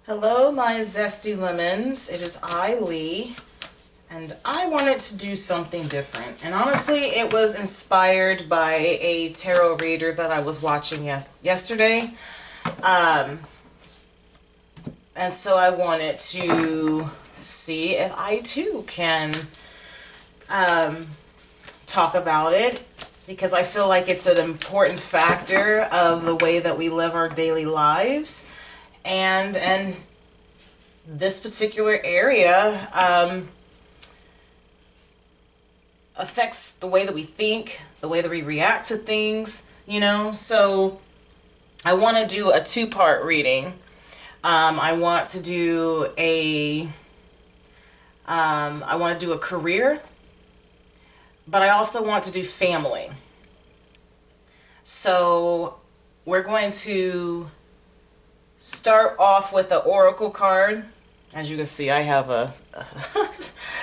Hello, my zesty lemons. It is I, Lee, and I wanted to do something different. And honestly, it was inspired by a tarot reader that I was watching yesterday. And so I wanted to see if I too can talk about it, because I feel like it's an important factor of the way that we live our daily lives. And this particular area affects the way that we think, the way that we react to things, you know. So I want to do a two-part reading. I want to do a career, but I also want to do family. So we're going to start off with an oracle card. As you can see, I have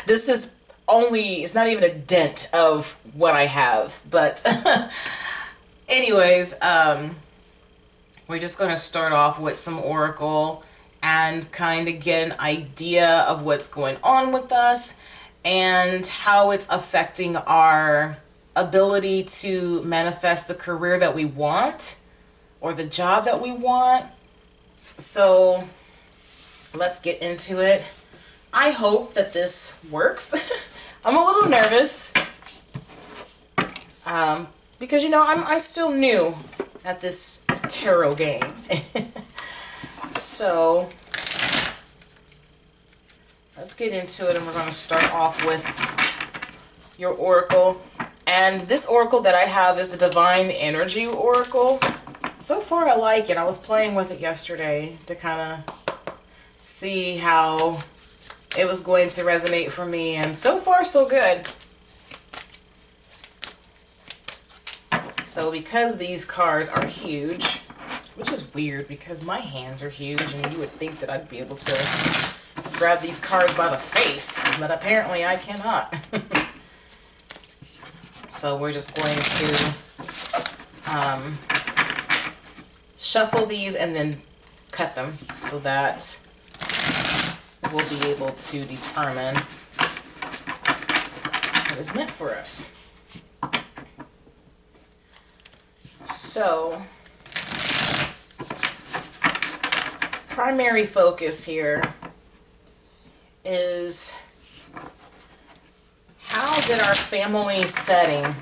this is only, it's not even a dent of what I have, but anyways, we're just going to start off with some oracle and kind of get an idea of what's going on with us and how it's affecting our ability to manifest the career that we want or the job that we want. So let's get into it. I hope that this works. I'm a little nervous because, you know, I'm still new at this tarot game. So let's get into it, and we're going to start off with your oracle. And this oracle that I have is the Divine Energy Oracle. So far I like it. I was playing with it yesterday to kind of see how it was going to resonate for me, and so far so good. So because these cards are huge, which is weird because my hands are huge and you would think that I'd be able to grab these cards by the face, but apparently I cannot. So we're just going to shuffle these and then cut them so that we'll be able to determine what is meant for us. So, primary focus here is, how did our family setting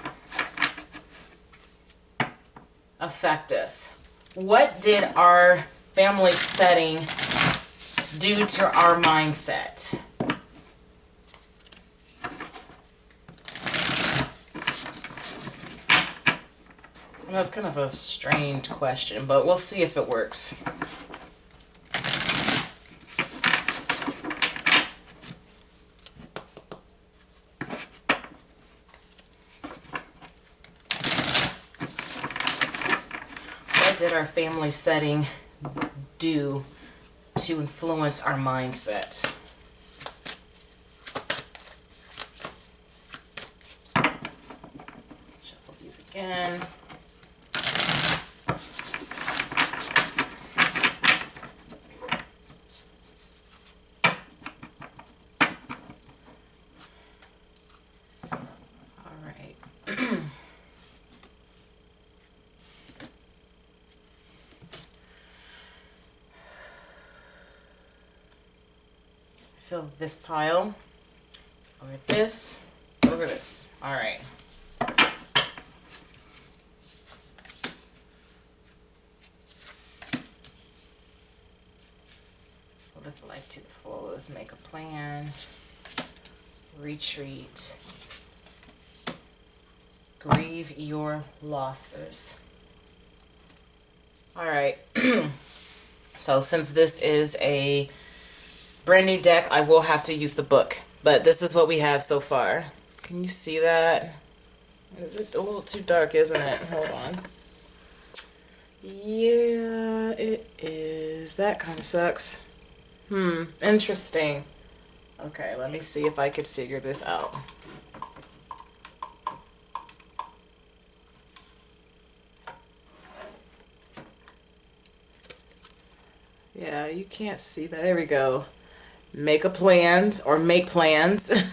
affect us? What did our family setting do to our mindset? And that's kind of a strange question, but we'll see if it works. What did our family setting do to influence our mindset? Shuffle these again. All right. Fill this pile over this, over this. All right. Live life to the fullest. Make a plan. Retreat. Grieve your losses. All right. So since this is a brand new deck, I will have to use the book, but this is what we have so far. Can you see that? Is it a little too dark, isn't it? Hold on. Yeah, it is. That kind of sucks. Interesting. Okay, let me see if I could figure this out. Yeah, You can't see that. There we go. Make a plan or make plans. Can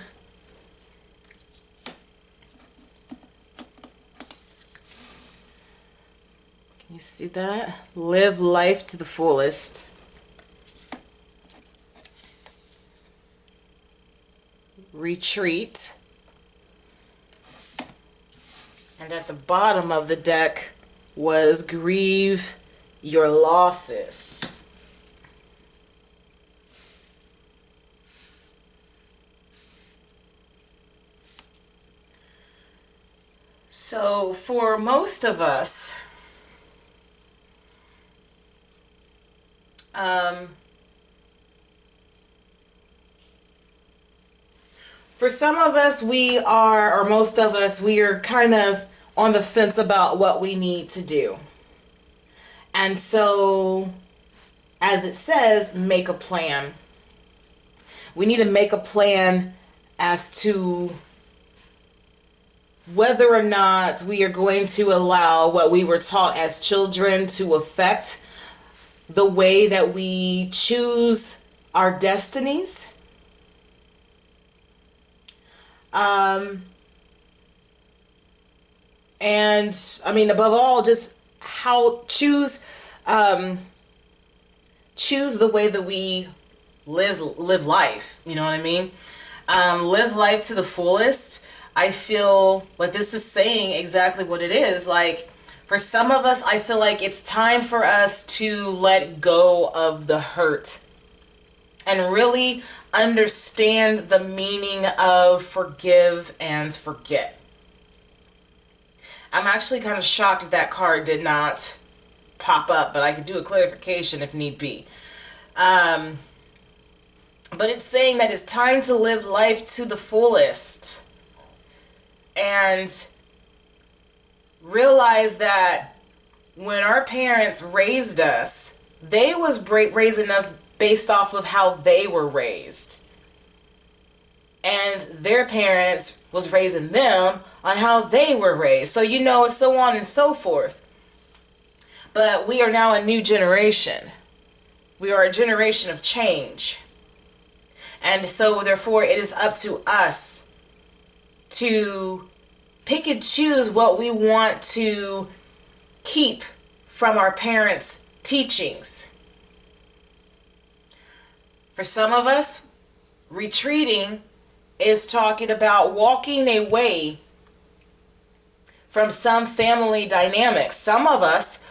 you see that? Live life to the fullest. Retreat. And at the bottom of the deck was grieve your losses. So for most of us, for some of us, we are, or most of us, we are kind of on the fence about what we need to do. And so, as it says, make a plan. We need to make a plan as to whether or not we are going to allow what we were taught as children to affect the way that we choose our destinies. And I mean, above all, just how choose the way that we live life. You know what I mean? Live life to the fullest. I feel like this is saying exactly what it is. Like, for some of us, I feel like it's time for us to let go of the hurt and really understand the meaning of forgive and forget. I'm actually kind of shocked that card did not pop up, but I could do a clarification if need be. But it's saying that it's time to live life to the fullest and realize that when our parents raised us, they was raising us based off of how they were raised. And their parents was raising them on how they were raised. So, you know, so on and so forth. But we are now a new generation. We are a generation of change. And so, therefore, it is up to us to pick and choose what we want to keep from our parents' teachings. For some of us, retreating is talking about walking away from some family dynamics. Some of us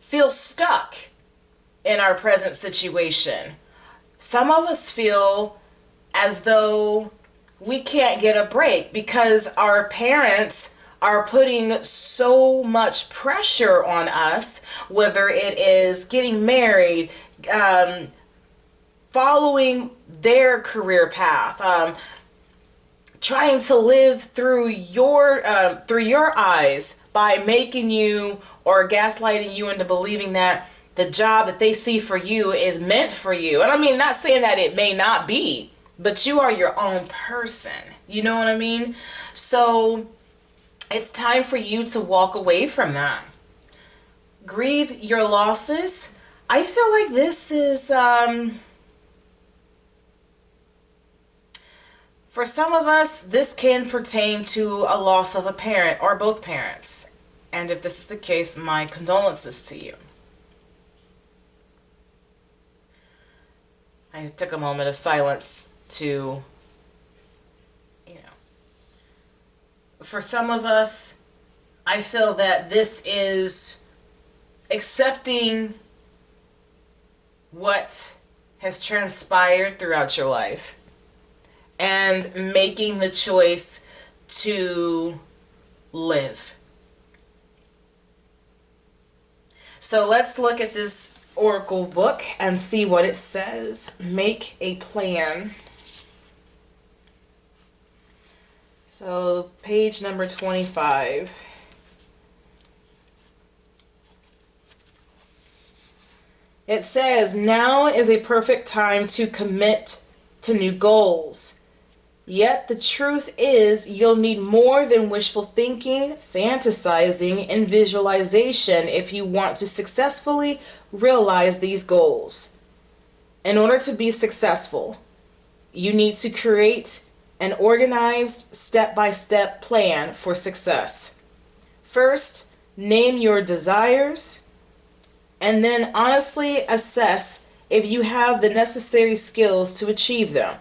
feel stuck in our present situation. Some of us feel as though we can't get a break because our parents are putting so much pressure on us, whether it is getting married, following their career path, trying to live through your eyes by making you or gaslighting you into believing that the job that they see for you is meant for you. And I mean, not saying that it may not be, but you are your own person. You know what I mean? So it's time for you to walk away from that. Grieve your losses. I feel like this is, for some of us, this can pertain to a loss of a parent or both parents. And if this is the case, my condolences to you. I took a moment of silence to, you know, for some of us, I feel that this is accepting what has transpired throughout your life and making the choice to live. So let's look at this oracle book and see what it says. Make a plan. So page number 25. It says, now is a perfect time to commit to new goals. Yet the truth is you'll need more than wishful thinking, fantasizing, and visualization if you want to successfully realize these goals. In order to be successful, you need to create an organized step-by-step plan for success. First, name your desires, and then honestly assess if you have the necessary skills to achieve them.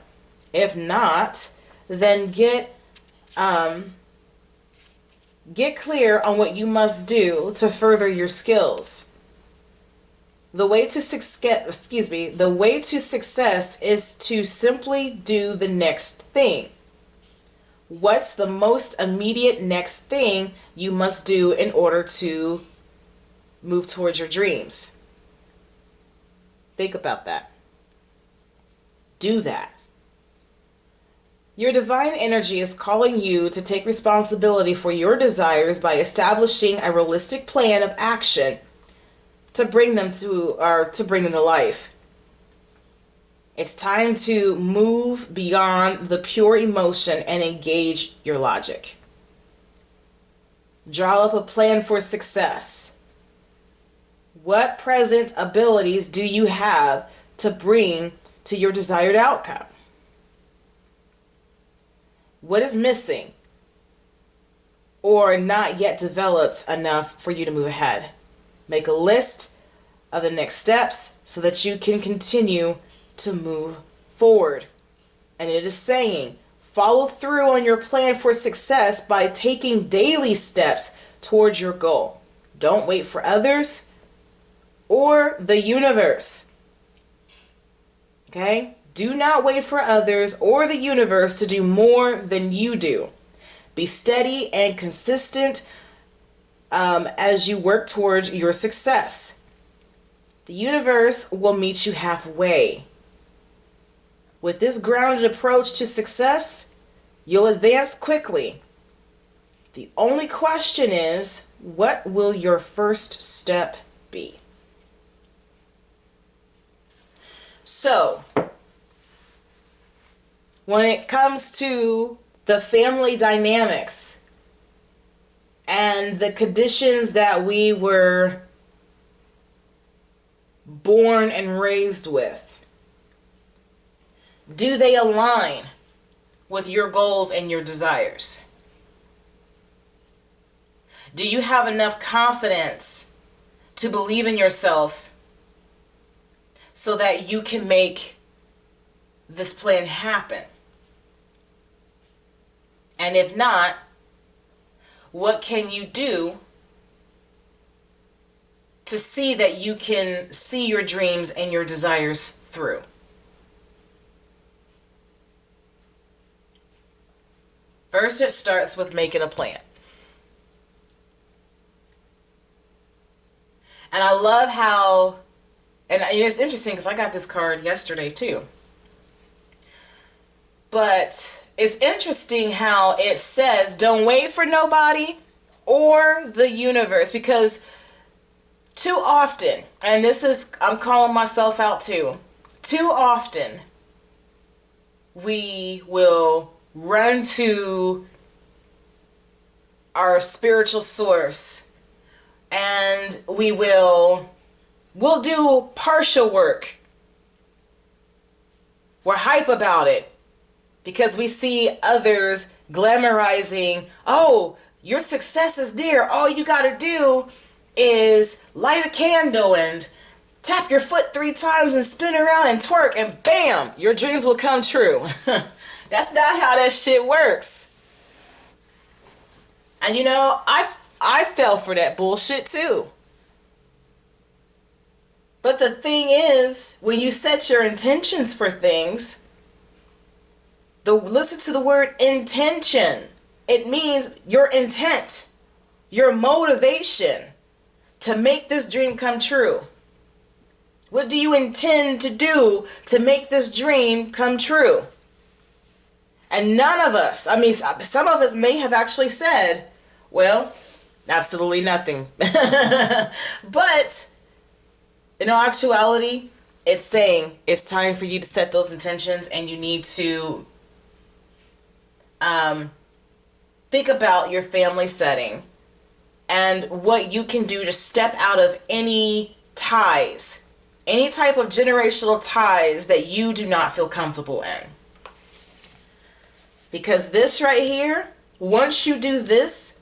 If not, then get clear on what you must do to further your skills. The way to success is to simply do the next thing. What's the most immediate next thing you must do in order to move towards your dreams? Think about that. Do that. Your divine energy is calling you to take responsibility for your desires by establishing a realistic plan of action to bring them to life. It's time to move beyond the pure emotion and engage your logic. Draw up a plan for success. What present abilities do you have to bring to your desired outcome? What is missing or not yet developed enough for you to move ahead? Make a list of the next steps so that you can continue to move forward. And it is saying, follow through on your plan for success by taking daily steps towards your goal. Don't wait for others or the universe. Okay? Do not wait for others or the universe to do more than you do. Be steady and consistent as you work towards your success. The universe will meet you halfway. With this grounded approach to success, you'll advance quickly. The only question is, what will your first step be? So, when it comes to the family dynamics and the conditions that we were born and raised with, do they align with your goals and your desires? Do you have enough confidence to believe in yourself so that you can make this plan happen? And if not, what can you do to see that you can see your dreams and your desires through? First, it starts with making a plan. And I love how, and it's interesting because I got this card yesterday too. But it's interesting how it says, don't wait for nobody or the universe, because too often, and this is, I'm calling myself out too, too often we will run to our spiritual source and we'll do partial work. We're hype about it because we see others glamorizing, oh, your success is near. All you gotta do is light a candle and tap your foot 3 times and spin around and twerk and bam, your dreams will come true. That's not how that shit works. And you know, I fell for that bullshit too. But the thing is, when you set your intentions for things, listen to the word intention. It means your intent, your motivation to make this dream come true. What do you intend to do to make this dream come true? And none of us, I mean, some of us may have actually said, well, absolutely nothing. But in all actuality, it's saying it's time for you to set those intentions, and you need to think about your family setting and what you can do to step out of any ties Any type of generational ties that you do not feel comfortable in. Because this right here, once you do this,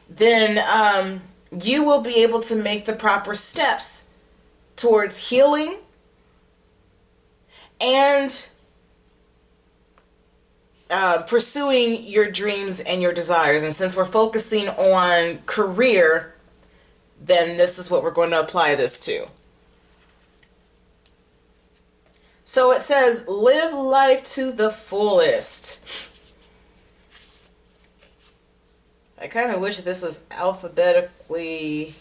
then you will be able to make the proper steps towards healing and pursuing your dreams and your desires. And since we're focusing on career, then this is what we're going to apply this to. So it says, live life to the fullest. I kind of wish this was alphabetically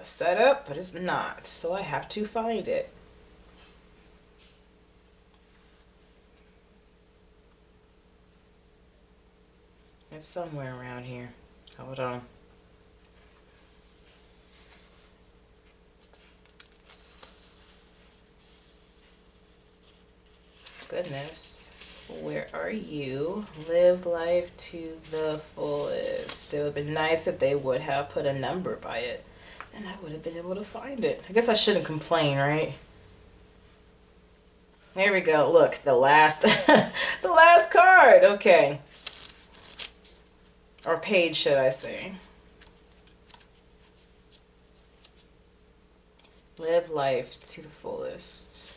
set up, but it's not. So I have to find it. It's somewhere around here. Hold on. Goodness. Where are you? Live life to the fullest. It would have been nice if they would have put a number by it. And I would have been able to find it. I guess I shouldn't complain, right? There we go. Look, the last the last card. Okay. Or page, should I say. Live life to the fullest.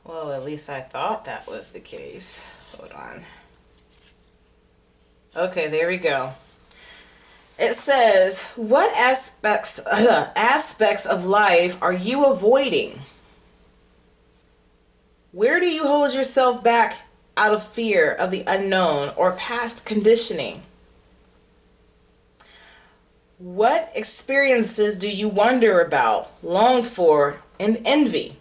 Well, at least I thought that was the case. Hold on. Okay, there we go. It says, what aspects of life are you avoiding? Where do you hold yourself back out of fear of the unknown or past conditioning? What experiences do you wonder about, long for, and envy?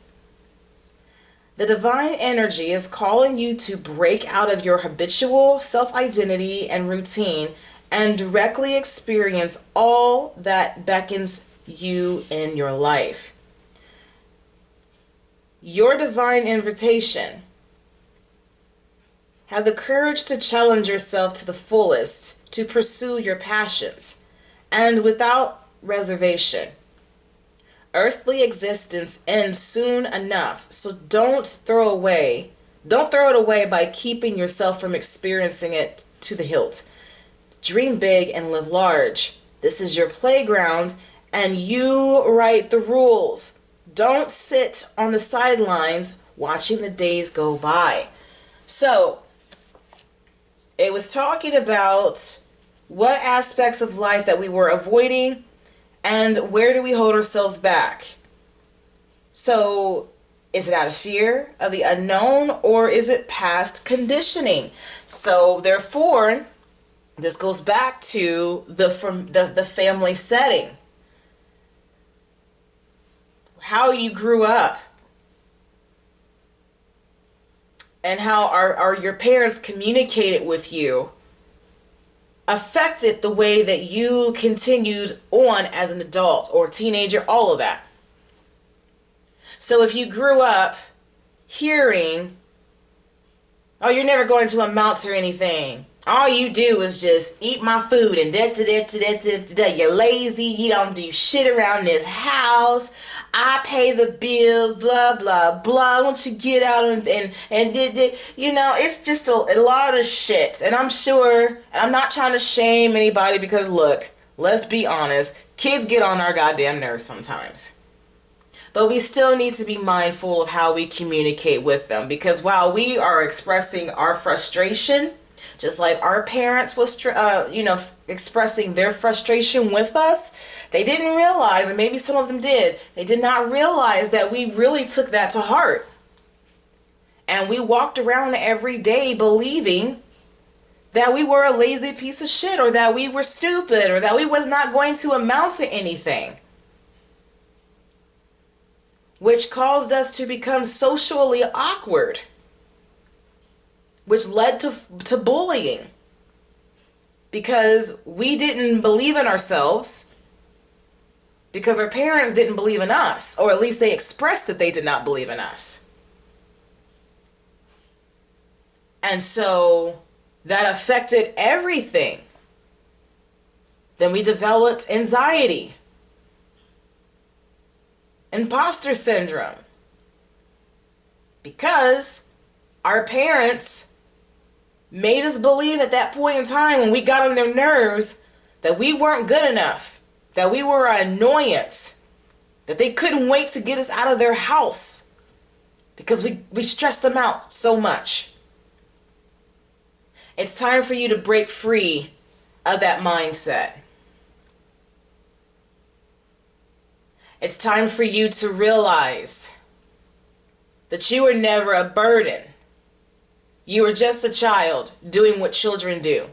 The divine energy is calling you to break out of your habitual self-identity and routine and directly experience all that beckons you in your life. Your divine invitation. Have the courage to challenge yourself to the fullest, to pursue your passions, and without reservation. Earthly existence ends soon enough, so don't throw it away by keeping yourself from experiencing it to the hilt. Dream big and live large. This is your playground, and you write the rules. Don't sit on the sidelines watching the days go by. So, it was talking about what aspects of life that we were avoiding and where do we hold ourselves back. So, is it out of fear of the unknown or is it past conditioning? So, therefore, this goes back to the family setting. How you grew up. And how your parents communicated with you affected the way that you continued on as an adult or teenager, all of that. So if you grew up hearing, oh, you're never going to amount to anything. All you do is just eat my food and you're lazy, you don't do shit around this house. I pay the bills, blah, blah, blah. Won't you get out and you know, it's just a lot of shit. And I'm sure, and I'm not trying to shame anybody because look, let's be honest, kids get on our goddamn nerves sometimes. But we still need to be mindful of how we communicate with them because while we are expressing our frustration, just like our parents was, expressing their frustration with us, they didn't realize, and maybe some of them did, they did not realize that we really took that to heart. And we walked around every day believing that we were a lazy piece of shit or that we were stupid or that we was not going to amount to anything. Which caused us to become socially awkward. Which led to bullying because we didn't believe in ourselves because our parents didn't believe in us, or at least they expressed that they did not believe in us. And so that affected everything. Then we developed anxiety, imposter syndrome, because our parents made us believe at that point in time when we got on their nerves that we weren't good enough, that we were an annoyance, that they couldn't wait to get us out of their house because we stressed them out so much. It's time for you to break free of that mindset. It's time for you to realize that you were never a burden. You were just a child doing what children do.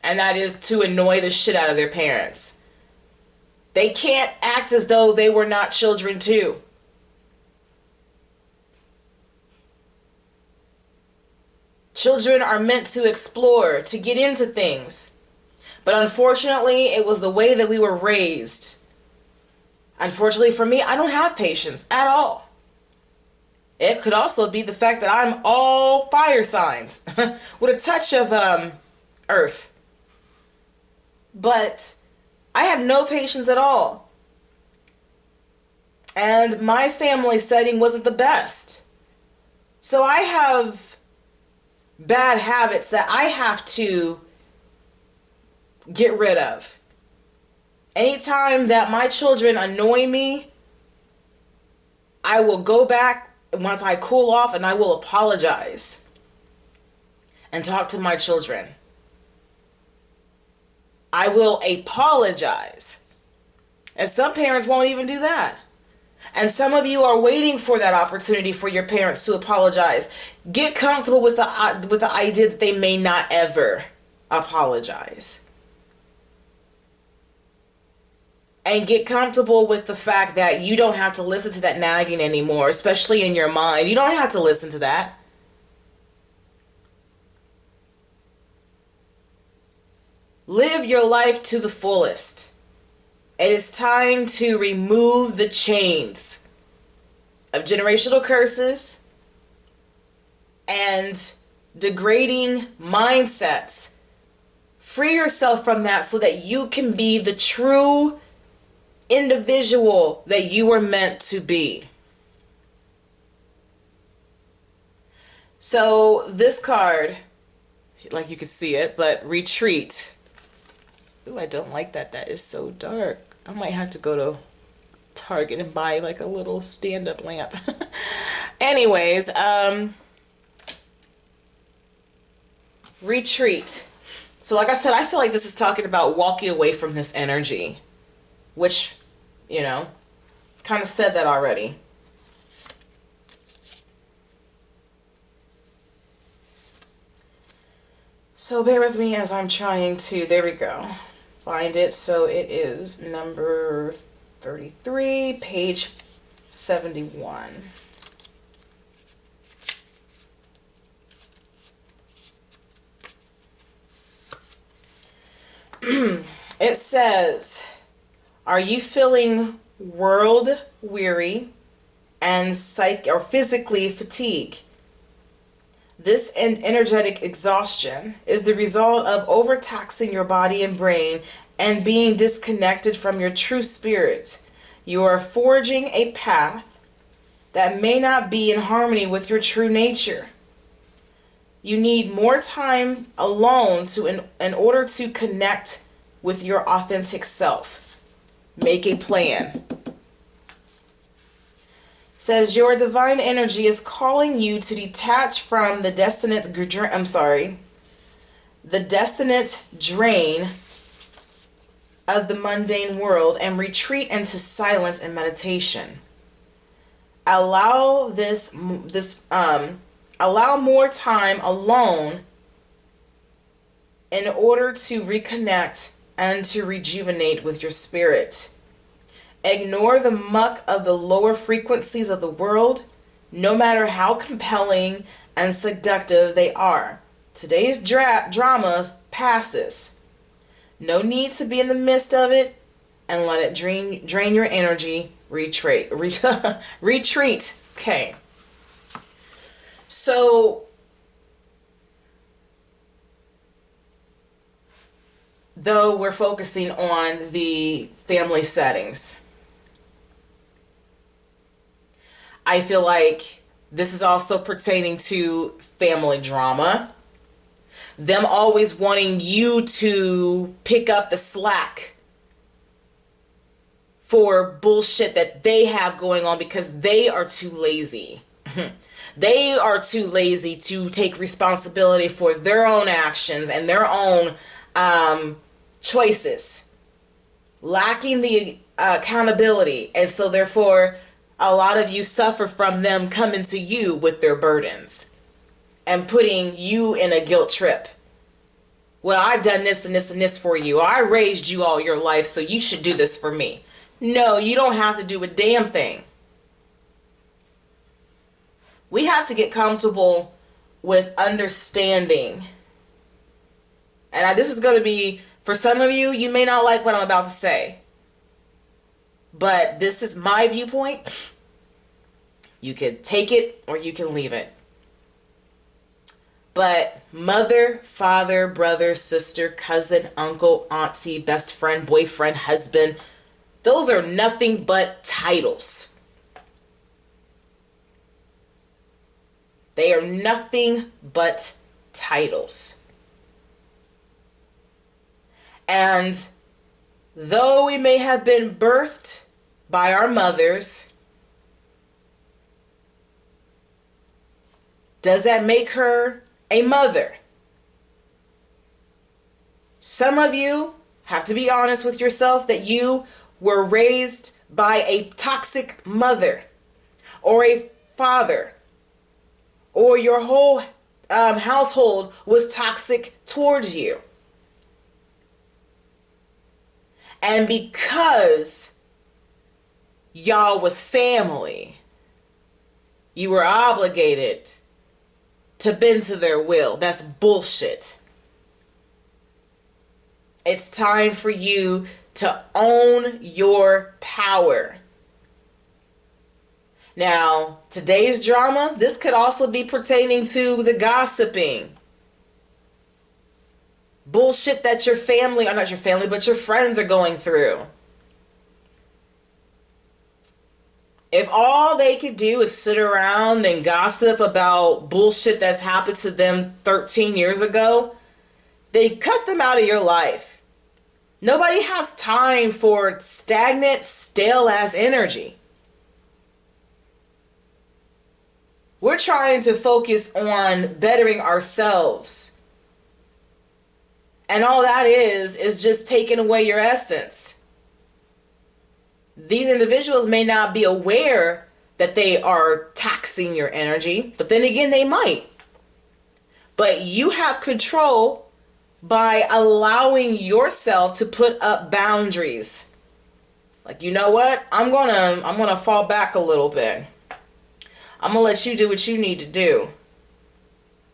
And that is to annoy the shit out of their parents. They can't act as though they were not children too. Children are meant to explore, to get into things. But unfortunately, it was the way that we were raised. Unfortunately for me, I don't have patience at all. It could also be the fact that I'm all fire signs with a touch of earth. But I have no patience at all. And my family setting wasn't the best. So I have bad habits that I have to get rid of. Anytime that my children annoy me, I will go back once I cool off and I will apologize and talk to my children. I will apologize. And some parents won't even do that. And some of you are waiting for that opportunity for your parents to apologize. Get comfortable with the idea that they may not ever apologize. And get comfortable with the fact that you don't have to listen to that nagging anymore, especially in your mind. You don't have to listen to that. Live your life to the fullest. It is time to remove the chains of generational curses and degrading mindsets. Free yourself from that so that you can be the true individual that you were meant to be. So this card, like you can see it, but retreat. Ooh, I don't like that. That is so dark. I might have to go to Target and buy like a little stand-up lamp. Anyways, retreat. So like I said, I feel like this is talking about walking away from this energy, which, you know, kind of said that already. So bear with me as I'm trying to, there we go, find it. So it is number 33, page 71. It says, are you feeling world weary and physically fatigued? This energetic exhaustion is the result of overtaxing your body and brain and being disconnected from your true spirit. You are forging a path that may not be in harmony with your true nature. You need more time alone in order to connect with your authentic self. Make a plan. Says your divine energy is calling you to detach from the dissonant drain of the mundane world and retreat into silence and meditation. Allow more time alone in order to reconnect and to rejuvenate with your spirit. Ignore the muck of the lower frequencies of the world, no matter how compelling and seductive they are. Today's drama passes. No need to be in the midst of it and let it drain your energy. Retreat. Okay. So though we're focusing on the family settings, I feel like this is also pertaining to family drama. Them always wanting you to pick up the slack for bullshit that they have going on because they are too lazy. They are too lazy to take responsibility for their own actions and their own choices, lacking the accountability. And so therefore, a lot of you suffer from them coming to you with their burdens and putting you in a guilt trip. Well, I've done this and this and this for you. I raised you all your life, so you should do this for me. No, you don't have to do a damn thing. We have to get comfortable with understanding. And this is going to be, for some of you, you may not like what I'm about to say. But this is my viewpoint. You can take it or you can leave it. But mother, father, brother, sister, cousin, uncle, auntie, best friend, boyfriend, husband, those are nothing but titles. They are nothing but titles. And though we may have been birthed by our mothers, does that make her a mother? Some of you have to be honest with yourself that you were raised by a toxic mother or a father, or your whole household was toxic towards you. And because y'all was family, you were obligated to bend to their will. That's bullshit. It's time for you to own your power. Now, today's drama, this could also be pertaining to the gossiping. Bullshit that your family, or not your family, but your friends are going through. If all they could do is sit around and gossip about bullshit that's happened to them 13 years ago, then cut them out of your life. Nobody has time for stagnant, stale-ass energy. We're trying to focus on bettering ourselves. And all that is just taking away your essence. These individuals may not be aware that they are taxing your energy, but then again, they might. But you have control by allowing yourself to put up boundaries. Like, you know what? I'm gonna fall back a little bit. I'm gonna let you do what you need to do.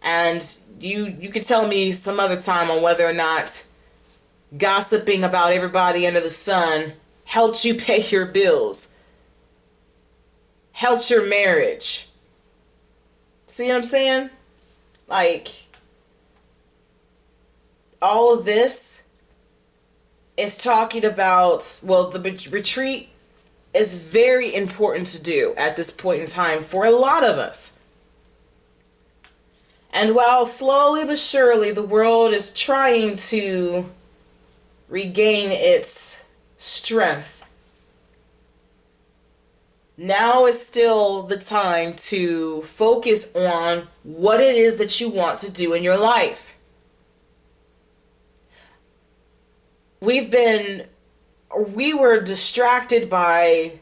And you can tell me some other time on whether or not gossiping about everybody under the sun helped you pay your bills, helped your marriage. See what I'm saying? Like, all of this is talking about, well, the retreat is very important to do at this point in time for a lot of us. And while slowly but surely the world is trying to regain its strength, now is still the time to focus on what it is that you want to do in your life. We were distracted by,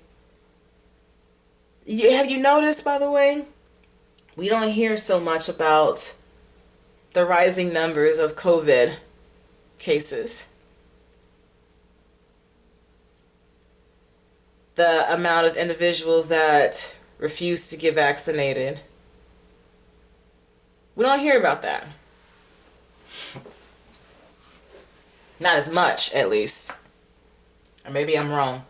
have you noticed, by the way, we don't hear so much about the rising numbers of COVID cases. The amount of individuals that refuse to get vaccinated. We don't hear about that. Not as much, at least. Or maybe I'm wrong.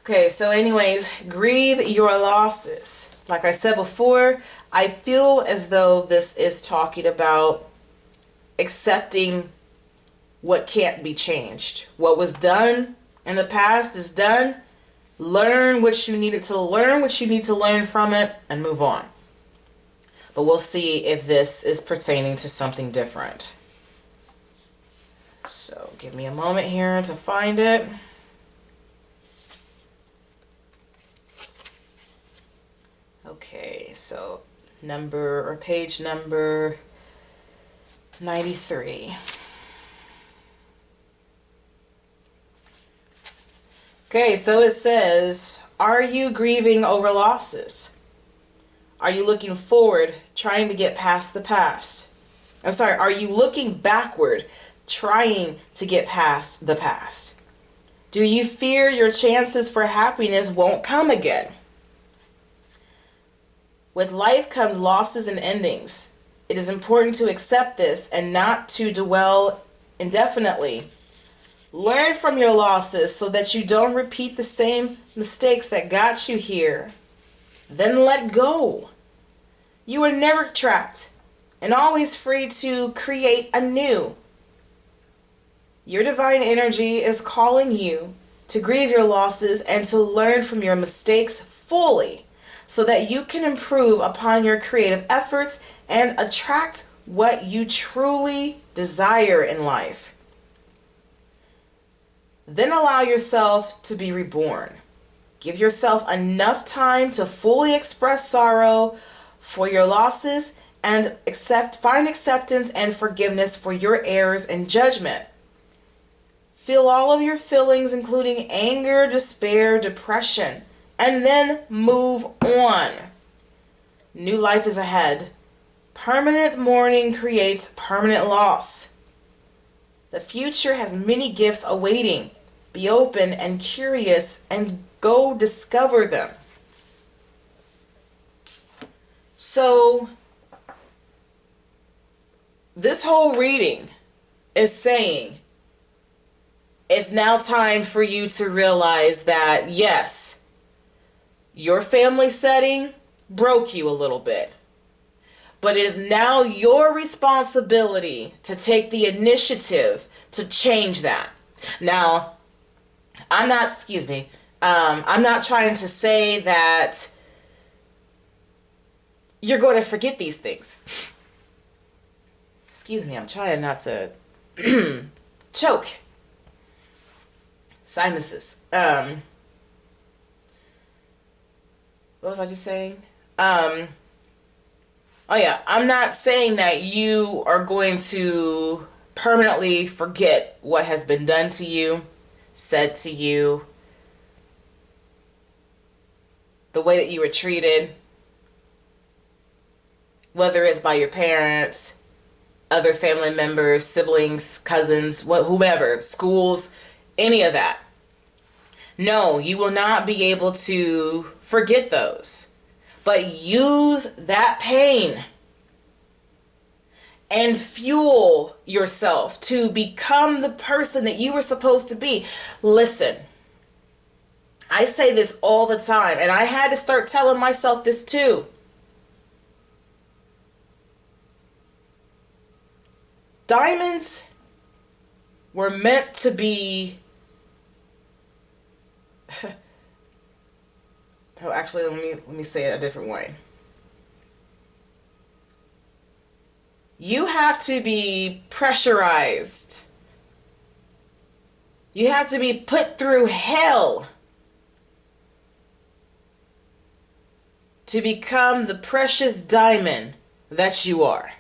Okay, so anyways, grieve your losses. Like I said before, I feel as though this is talking about accepting what can't be changed. What was done in the past is done. Learn what you needed to learn, what you need to learn from it, and move on. But we'll see if this is pertaining to something different. So give me a moment here to find it. Okay, so page number 93. Okay, so it says, are you grieving over losses? Are you looking forward, trying to get past the past? I'm sorry, are you looking backward, trying to get past the past? Do you fear your chances for happiness won't come again? With life comes losses and endings. It is important to accept this and not to dwell indefinitely. Learn from your losses so that you don't repeat the same mistakes that got you here. Then let go. You are never trapped and always free to create anew. Your divine energy is calling you to grieve your losses and to learn from your mistakes fully so that you can improve upon your creative efforts and attract what you truly desire in life. Then allow yourself to be reborn. Give yourself enough time to fully express sorrow for your losses and find acceptance and forgiveness for your errors and judgment. Feel all of your feelings, including anger, despair, depression, and then move on. New life is ahead. Permanent mourning creates permanent loss. The future has many gifts awaiting. Be open and curious and go discover them. So, this whole reading is saying it's now time for you to realize that, yes, your family setting broke you a little bit. But it is now your responsibility to take the initiative to change that. Now, I'm not trying to say that you're going to forget these things. Excuse me, I'm trying not to choke. Sinuses. What was I just saying? Oh yeah, I'm not saying that you are going to permanently forget what has been done to you, said to you, the way that you were treated, whether it's by your parents, other family members, siblings, cousins, whomever, schools, any of that. No, you will not be able to forget those. But use that pain and fuel yourself to become the person that you were supposed to be. Listen, I say this all the time, and I had to start telling myself this too. Diamonds were meant to be... Oh, actually, let me say it a different way. You have to be pressurized. You have to be put through hell to become the precious diamond that you are.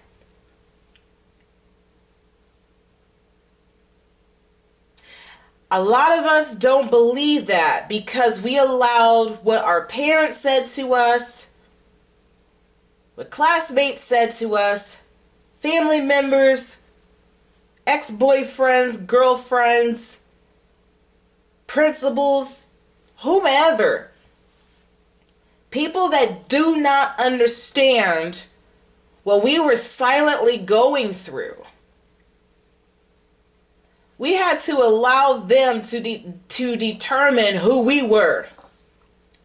A lot of us don't believe that because we allowed what our parents said to us, what classmates said to us, family members, ex-boyfriends, girlfriends, principals, whomever. People that do not understand what we were silently going through. We had to allow them to determine who we were.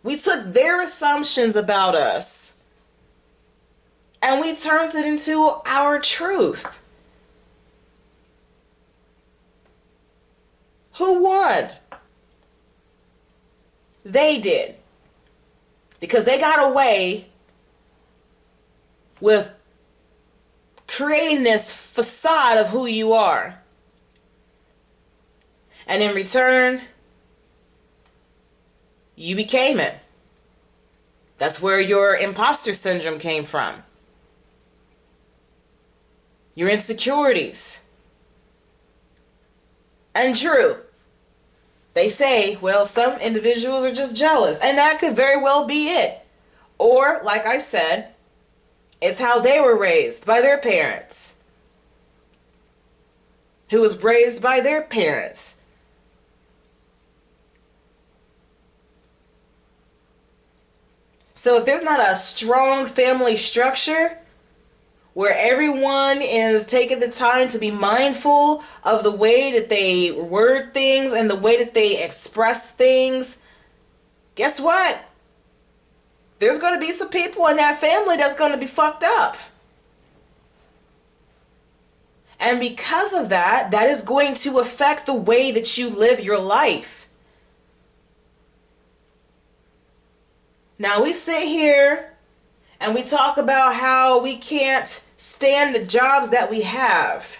We took their assumptions about us and we turned it into our truth. Who won? They did. Because they got away with creating this facade of who you are. And in return, you became it. That's where your imposter syndrome came from. Your insecurities. And true, they say, well, some individuals are just jealous. And that could very well be it. Or, like I said, it's how they were raised by their parents. Who was raised by their parents. So if there's not a strong family structure where everyone is taking the time to be mindful of the way that they word things and the way that they express things, guess what? There's going to be some people in that family that's going to be fucked up. And because of that, that is going to affect the way that you live your life. Now we sit here and we talk about how we can't stand the jobs that we have.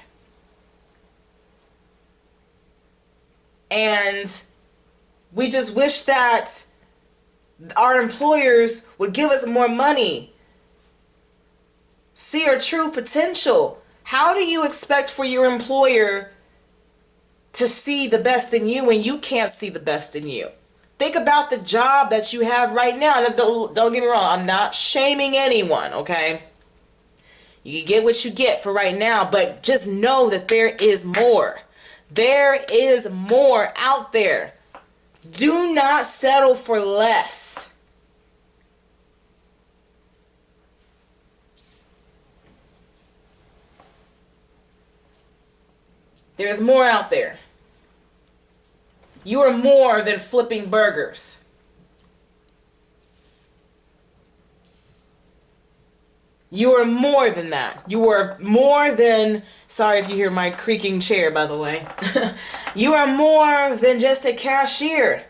And we just wish that our employers would give us more money. See our true potential. How do you expect for your employer to see the best in you when you can't see the best in you? Think about the job that you have right now. And don't get me wrong, I'm not shaming anyone, okay? You get what you get for right now, but just know that there is more. There is more out there. Do not settle for less. There's more out there. You are more than flipping burgers. You are more than that. You are more than, sorry if you hear my creaking chair, by the way. You are more than just a cashier.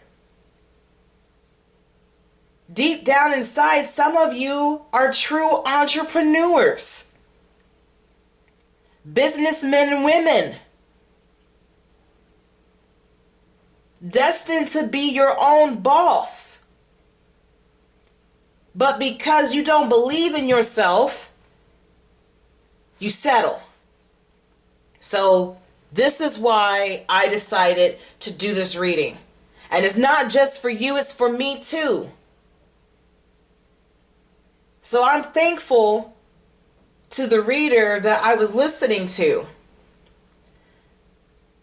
Deep down inside, some of you are true entrepreneurs. Businessmen and women. Destined to be your own boss. But because you don't believe in yourself, you settle. So this is why I decided to do this reading. And it's not just for you, it's for me too. So I'm thankful to the reader that I was listening to.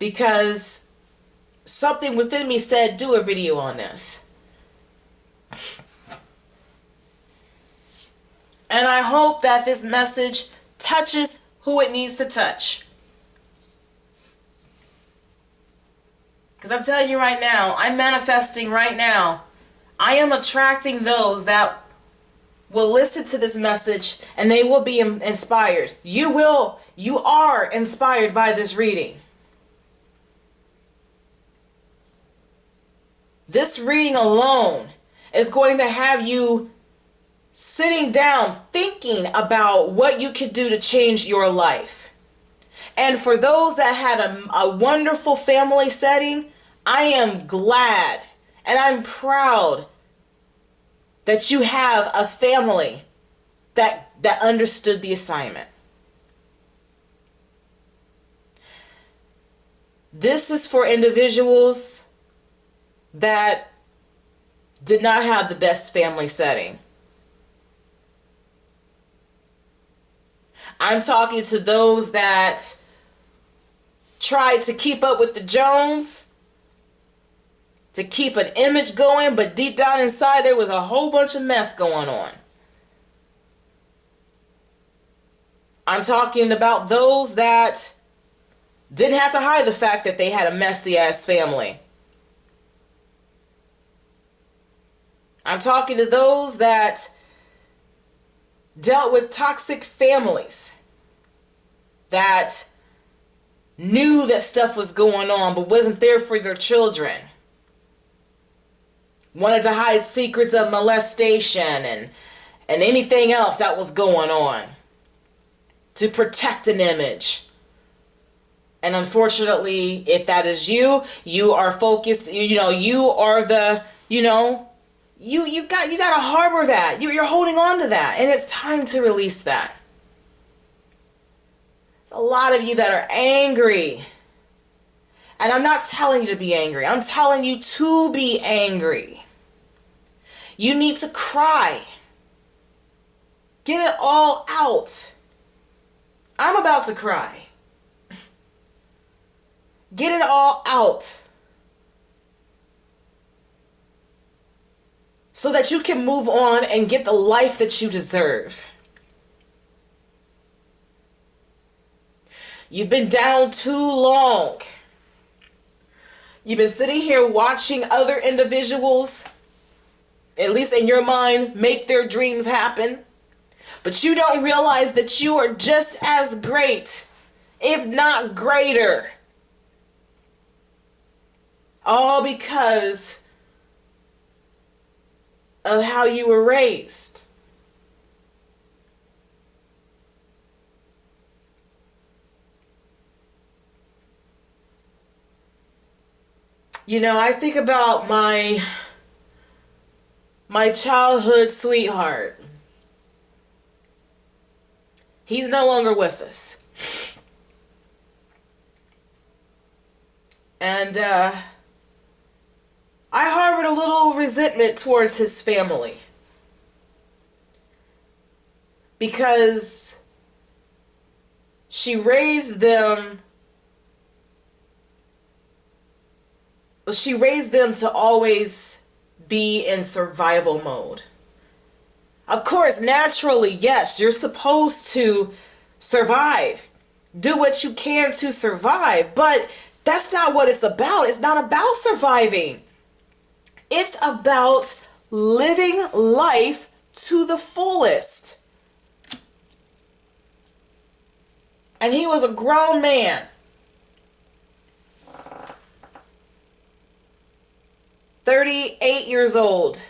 Because something within me said, do a video on this. And I hope that this message touches who it needs to touch. Because I'm telling you right now, I'm manifesting right now. I am attracting those that will listen to this message and they will be inspired. You are inspired by this reading. This reading alone is going to have you sitting down thinking about what you could do to change your life. And for those that had a wonderful family setting, I am glad and I'm proud that you have a family that understood the assignment. This is for individuals that did not have the best family setting. I'm talking to those that tried to keep up with the Jones, to keep an image going, but deep down inside there was a whole bunch of mess going on. I'm talking about those that didn't have to hide the fact that they had a messy ass family. I'm talking to those that dealt with toxic families that knew that stuff was going on but wasn't there for their children. Wanted to hide secrets of molestation and anything else that was going on to protect an image. And unfortunately, if that is you, you are focused, you know, you are the, you know, you got to harbor that. You're holding on to that, and it's time to release that. There's a lot of you that are angry. And I'm not telling you to be angry. I'm telling you to be angry. You need to cry. Get it all out. I'm about to cry. Get it all out. So that you can move on and get the life that you deserve. You've been down too long. You've been sitting here watching other individuals, at least in your mind, make their dreams happen. But you don't realize that you are just as great, if not greater. All because of how you were raised. You know, I think about my childhood sweetheart. He's no longer with us. And I harbored a little resentment towards his family. Because she raised them to always be in survival mode. Of course, naturally, yes, you're supposed to survive. Do what you can to survive. But that's not what it's about. It's not about surviving. It's about living life to the fullest. And he was a grown man. 38 years old.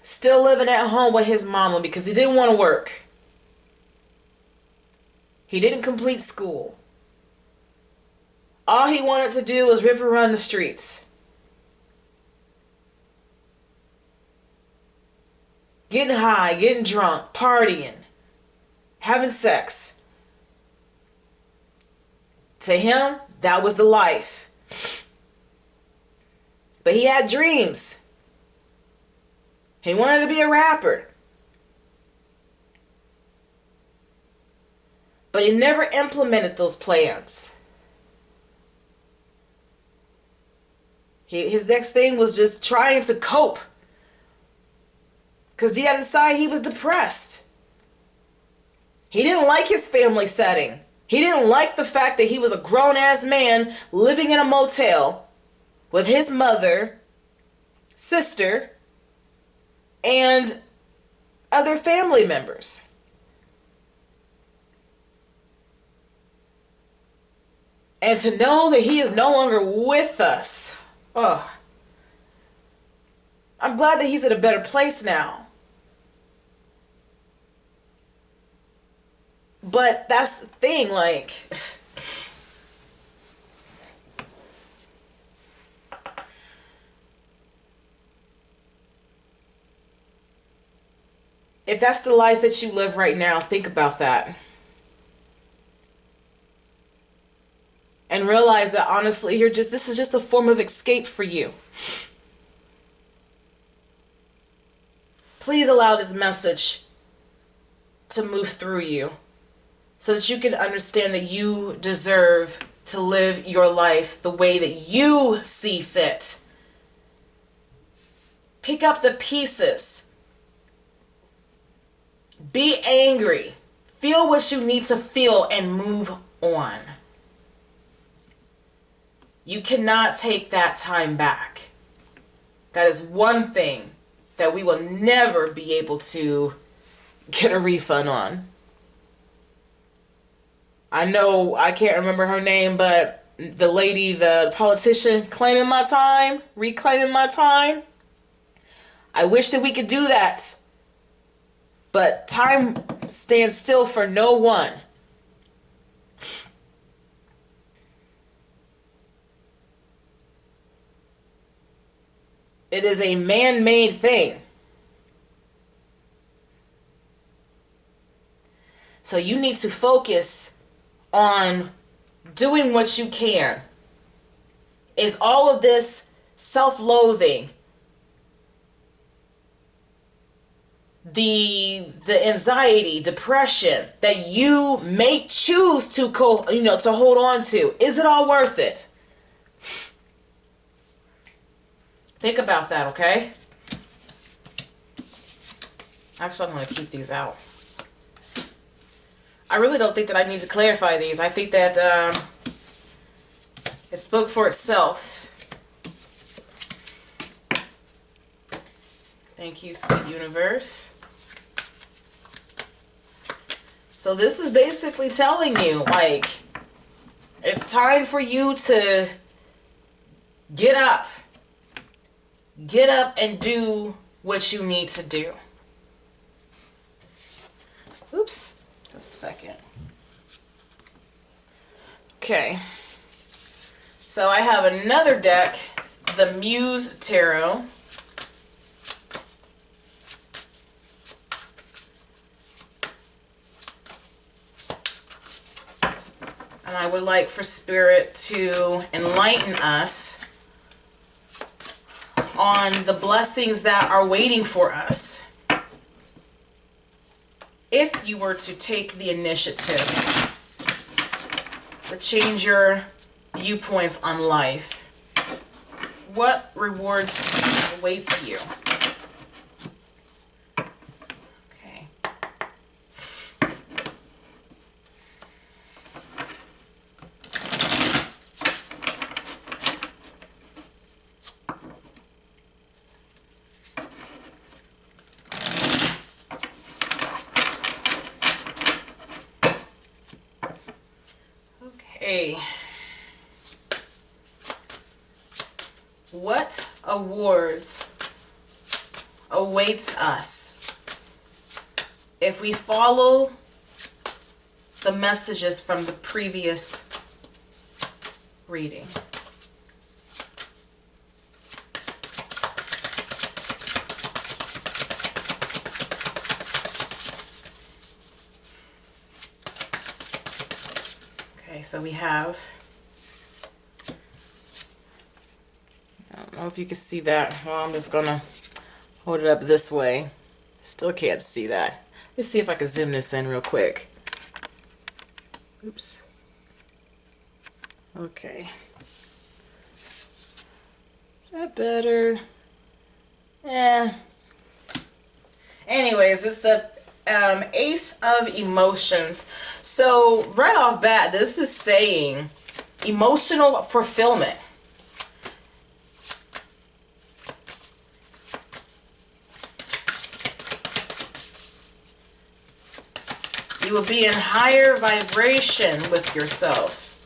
Still living at home with his mama because he didn't want to work. He didn't complete school. All he wanted to do was rip and run the streets. Getting high, getting drunk, partying, having sex. To him, that was the life. But he had dreams. He wanted to be a rapper. But he never implemented those plans. His next thing was just trying to cope. Because deep inside he was depressed. He didn't like his family setting. He didn't like the fact that he was a grown-ass man living in a motel with his mother, sister, and other family members. And to know that he is no longer with us. Oh. I'm glad that he's in a better place now. But that's the thing, like... if that's the life that you live right now, think about that. And realize that honestly, this is just a form of escape for you. Please allow this message to move through you so that you can understand that you deserve to live your life the way that you see fit. Pick up the pieces. Be angry. Feel what you need to feel and move on. You cannot take that time back. That is one thing that we will never be able to get a refund on. I know I can't remember her name, but the lady, the politician, claiming my time, reclaiming my time. I wish that we could do that. But time stands still for no one. It is a man-made thing. So you need to focus on doing what you can. Is all of this self-loathing, the anxiety, depression that you may choose to to hold on to, is it all worth it? Think about that, okay? Actually, I'm going to keep these out. I really don't think that I need to clarify these. I think that it spoke for itself. Thank you, sweet universe. So this is basically telling you, like, it's time for you to get up. Get up and do what you need to do. Oops. Just a second. Okay. So I have another deck, the Muse Tarot. And I would like for Spirit to enlighten us on the blessings that are waiting for us if you were to take the initiative to change your viewpoints on life. What rewards awaits you? Okay. Okay. What awards awaits us if we follow the messages from the previous reading? Okay, so we have, I don't know if you can see that. Well, I'm just gonna hold it up this way. Still can't see that. Let's see if I can zoom this in real quick. Oops. Okay. Is that better? Yeah. Anyways, it's the Ace of Emotions. So right off bat, this is saying emotional fulfillment. You will be in higher vibration with yourselves.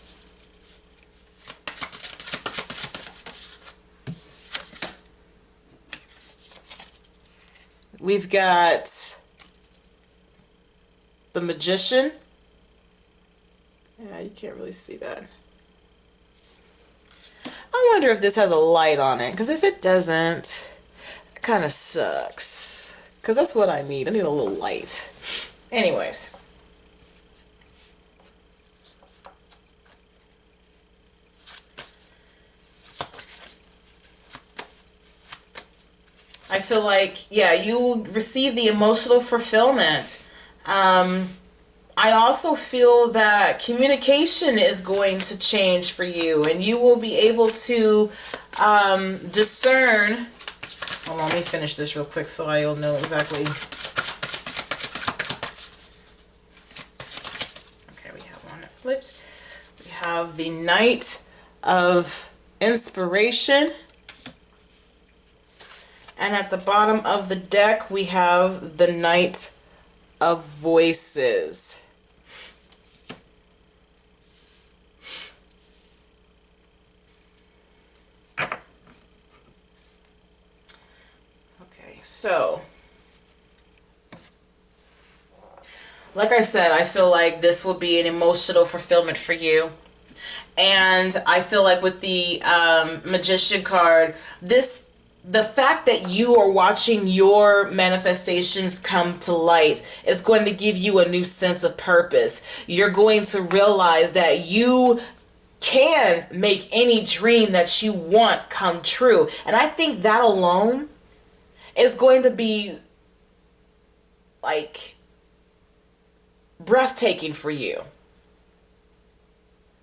We've got the Magician. Yeah, you can't really see that. I wonder if this has a light on it, because if it doesn't, it kind of sucks. Because that's what I need. I need a little light. Anyways. I feel like, yeah, you will receive the emotional fulfillment. I also feel that communication is going to change for you, and you will be able to discern. Hold on, let me finish this real quick so I'll know exactly. Okay, we have one that flipped. We have the Knight of Inspiration. And at the bottom of the deck, we have the Knight of Voices. So, like I said, I feel like this will be an emotional fulfillment for you. And I feel like with the Magician card, the fact that you are watching your manifestations come to light is going to give you a new sense of purpose. You're going to realize that you can make any dream that you want come true. And I think that alone is going to be like breathtaking for you.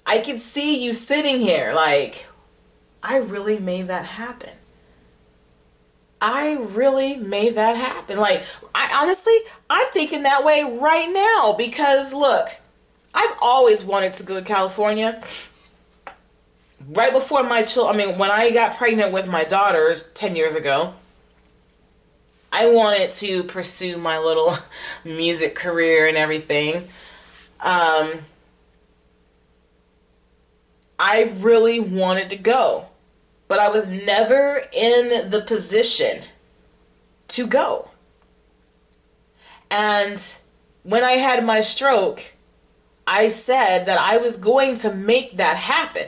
I can see you sitting here like, I really made that happen. I really made that happen. Like, I'm thinking that way right now because look, I've always wanted to go to California. Right before when I got pregnant with my daughters 10 years ago, I wanted to pursue my little music career and everything. I really wanted to go, but I was never in the position to go. And when I had my stroke, I said that I was going to make that happen.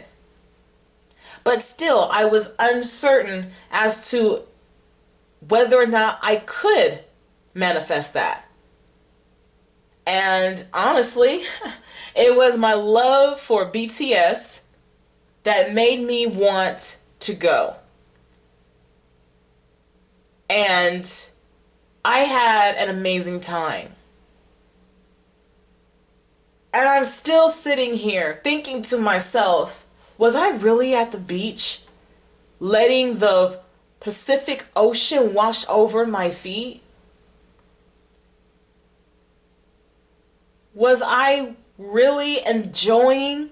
But still, I was uncertain as to whether or not I could manifest that. And honestly, it was my love for BTS that made me want to go. And I had an amazing time. And I'm still sitting here thinking to myself, was I really at the beach letting the Pacific Ocean wash over my feet? Was I really enjoying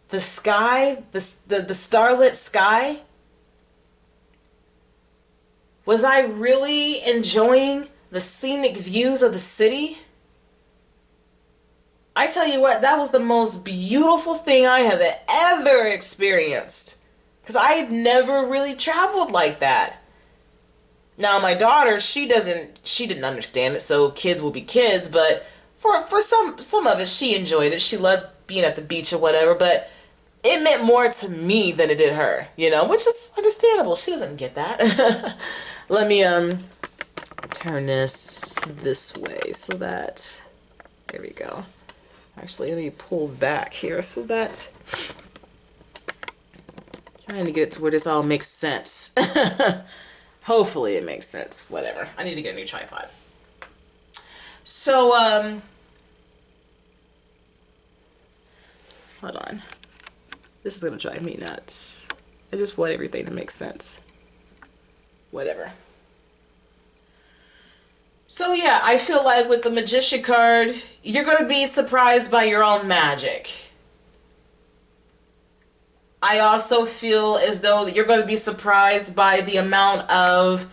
the sky, the starlit sky? Was I really enjoying the scenic views of the city? I tell you what, that was the most beautiful thing I have ever experienced. Because I had never really traveled like that. Now my daughter, she didn't understand it, so kids will be kids, but for some of it, she enjoyed it. She loved being at the beach or whatever, but it meant more to me than it did her, which is understandable. She doesn't get that. Let me turn this way so that, there we go. Actually, let me pull back here so that, trying to get it to where this all makes sense. Hopefully it makes sense. Whatever. I need to get a new tripod. So, hold on. This is going to drive me nuts. I just want everything to make sense. Whatever. So yeah, I feel like with the Magician card, you're going to be surprised by your own magic. I also feel as though you're going to be surprised by the amount of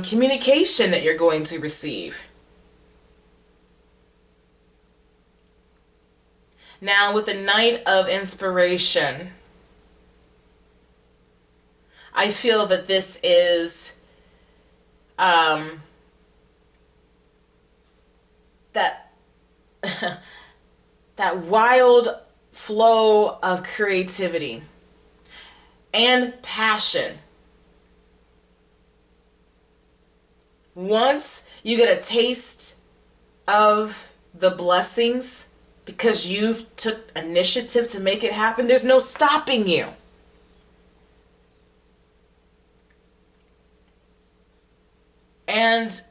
communication that you're going to receive. Now, with the Knight of Inspiration, I feel that this is that wild flow of creativity and passion. Once you get a taste of the blessings because you've took initiative to make it happen, there's no stopping you. And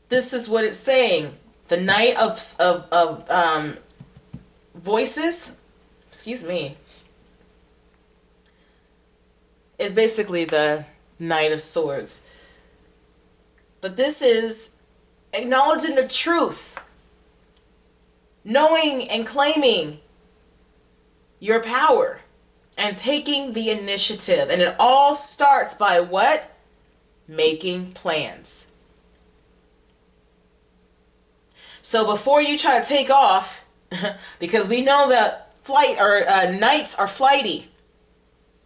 this is what it's saying. The Knight of Voices, excuse me, is basically the Knight of Swords. But this is acknowledging the truth, knowing and claiming your power, and taking the initiative. And it all starts by what? Making plans. So before you try to take off, because we know that knights are flighty.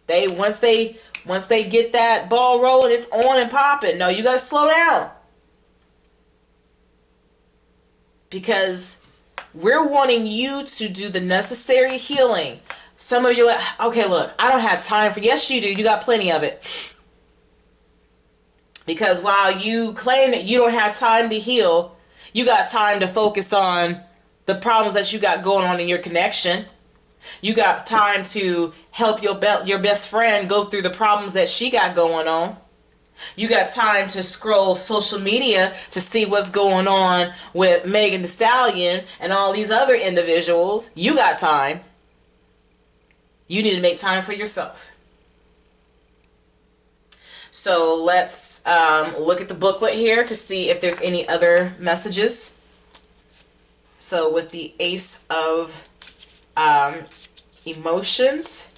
Once they Once they get that ball rolling, it's on and popping. No, you got to slow down. Because we're wanting you to do the necessary healing. Some of you are like, okay, look, I don't have time for, yes, you do. You got plenty of it. Because while you claim that you don't have time to heal, you got time to focus on the problems that you got going on in your connection. You got time to help your best friend go through the problems that she got going on. You got time to scroll social media to see what's going on with Megan Thee Stallion and all these other individuals. You got time. You need to make time for yourself. So let's look at the booklet here to see if there's any other messages. So with the Ace of Emotions.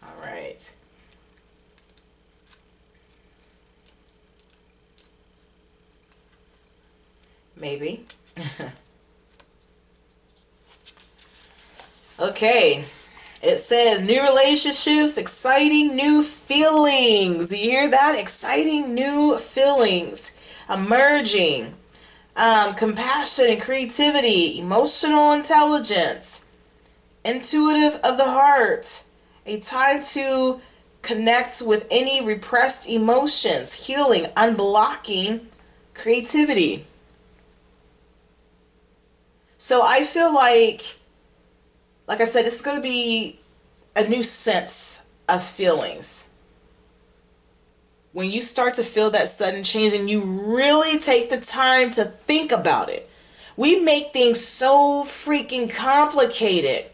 All right. Maybe. Okay. It says new relationships, exciting new feelings. You hear that? Exciting new feelings emerging. Compassion and creativity, emotional intelligence, intuitive of the heart. A time to connect with any repressed emotions, healing, unblocking creativity. So I feel like I said, this is going to be a new sense of feelings. When you start to feel that sudden change and you really take the time to think about it. We make things so freaking complicated.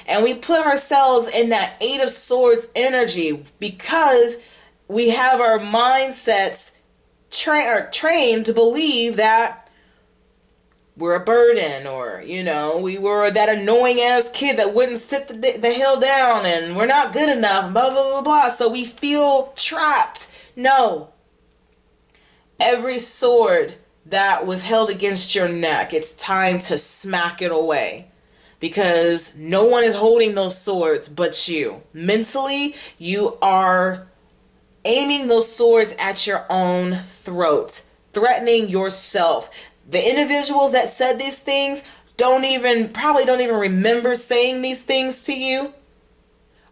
And we put ourselves in that Eight of Swords energy because we have our mindsets trained to believe that we're a burden, or, you know, we were that annoying ass kid that wouldn't sit the hell down, and we're not good enough, blah, blah, blah, blah. So we feel trapped. No. Every sword that was held against your neck, it's time to smack it away. Because no one is holding those swords but you. Mentally, you are aiming those swords at your own throat, threatening yourself. The individuals that said these things probably don't even remember saying these things to you,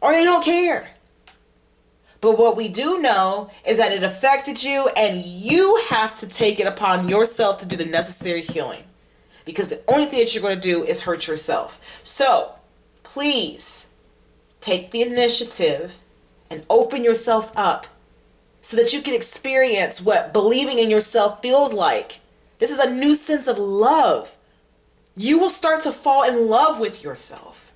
or they don't care. But what we do know is that it affected you, and you have to take it upon yourself to do the necessary healing, because the only thing that you're going to do is hurt yourself. So please take the initiative and open yourself up so that you can experience what believing in yourself feels like. This is a new sense of love. You will start to fall in love with yourself.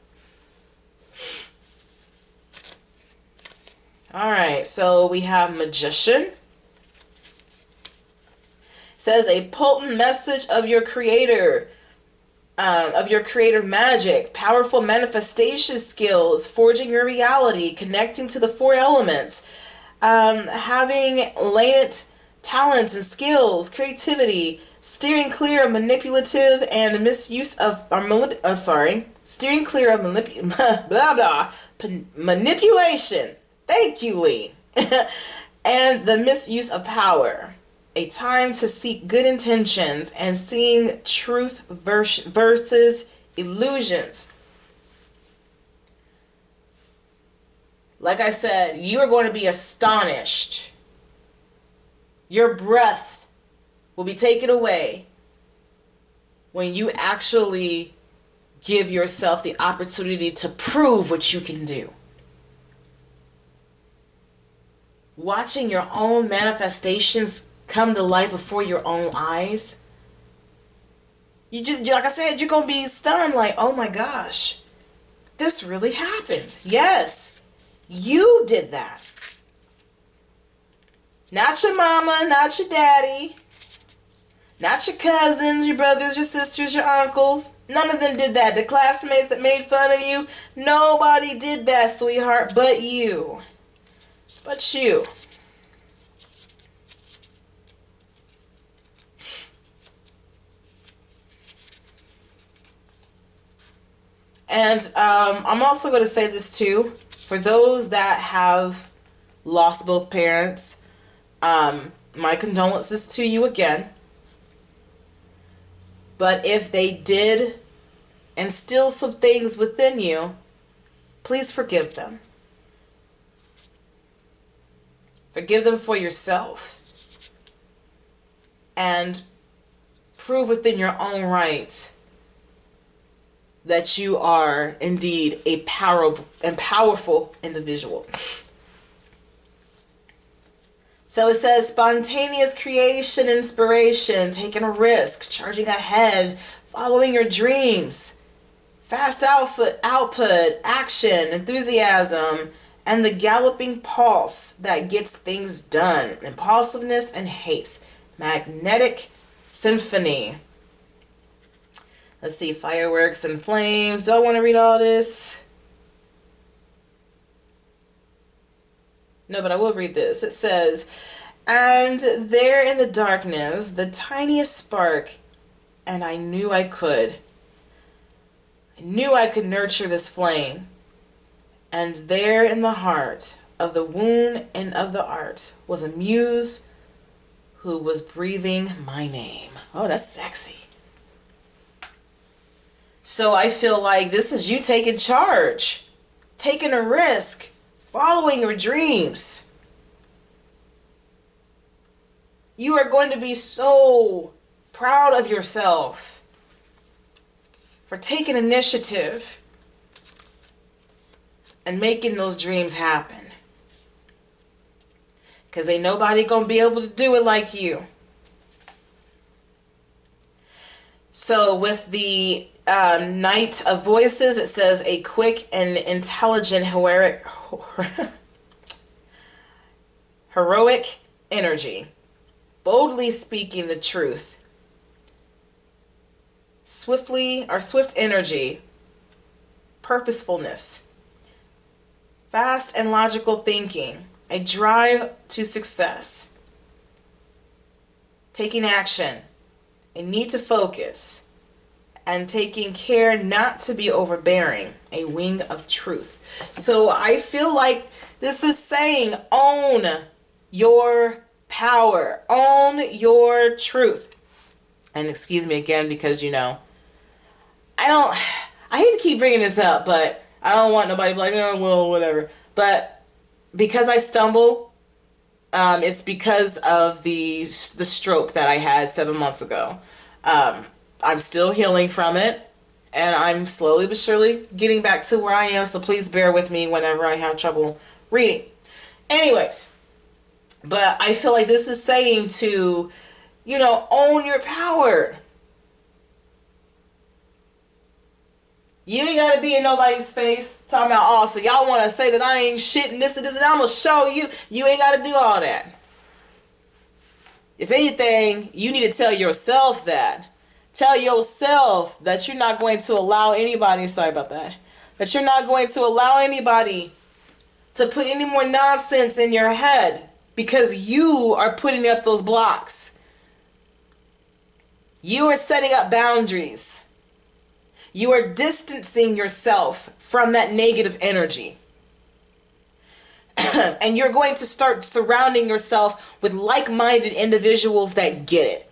All right, so we have Magician. It says a potent message of your creator, of your creative magic, powerful manifestation skills, forging your reality, connecting to the four elements, having latent talents and skills, creativity, steering clear of manipulative and misuse of, steering clear of manipulation. Thank you, Lee. And the misuse of power. A time to seek good intentions and seeing truth versus illusions. Like I said, you are going to be astonished. Your breath will be taken away when you actually give yourself the opportunity to prove what you can do. Watching your own manifestations come to life before your own eyes. You just, like I said, you're going to be stunned like, oh my gosh, this really happened. Yes, you did that. Not your mama, not your daddy, not your cousins, your brothers, your sisters, your uncles. None of them did that. The classmates that made fun of you, nobody did that, sweetheart, but you. But you. And I'm also going to say this too, for those that have lost both parents, my condolences to you again. But if they did instill some things within you, please forgive them. Forgive them for yourself. And prove within your own right that you are indeed a powerful individual. So it says spontaneous creation, inspiration, taking a risk, charging ahead, following your dreams, fast output, action, enthusiasm, and the galloping pulse that gets things done. Impulsiveness and haste. Magnetic symphony. Let's see, fireworks and flames. Do I want to read all this? No, but I will read this. It says, and there in the darkness, the tiniest spark, and I knew I could. I knew I could nurture this flame. And there in the heart of the wound and of the art was a muse who was breathing my name. Oh, that's sexy. So I feel like this is you taking charge, taking a risk, following your dreams. You are going to be so proud of yourself for taking initiative and making those dreams happen. Because ain't nobody going to be able to do it like you. So with the Knight of Voices, it says a quick and intelligent heroic energy, boldly speaking the truth, swift energy, purposefulness, fast and logical thinking, a drive to success, taking action, a need to focus, and taking care not to be overbearing, a wing of truth. So I feel like this is saying own your power, own your truth. And excuse me again, because I hate to keep bringing this up, but I don't want nobody to be like, oh, well, whatever. But because I stumble, it's because of the stroke that I had 7 months ago. I'm still healing from it, and I'm slowly but surely getting back to where I am, so please bear with me whenever I have trouble reading. Anyways, but I feel like this is saying to, own your power. You ain't got to be in nobody's face talking about, oh, so y'all want to say that I ain't shit and this and this, and I'm going to show you. You ain't got to do all that. If anything, you need to tell yourself that. Tell yourself that you're not going to allow anybody, that you're not going to allow anybody to put any more nonsense in your head, because you are putting up those blocks. You are setting up boundaries. You are distancing yourself from that negative energy. And you're going to start surrounding yourself with like-minded individuals that get it.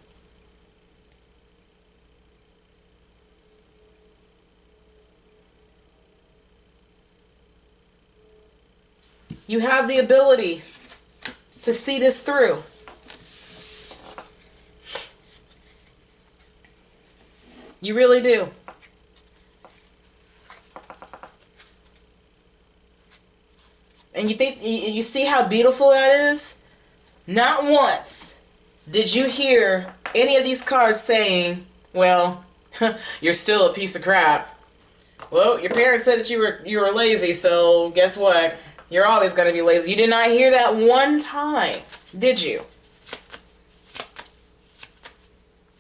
You have the ability to see this through. You really do. And you see how beautiful that is? Not once did you hear any of these cards saying, well, you're still a piece of crap. Well, your parents said that you were lazy, so guess what? You're always going to be lazy. You did not hear that one time, did you?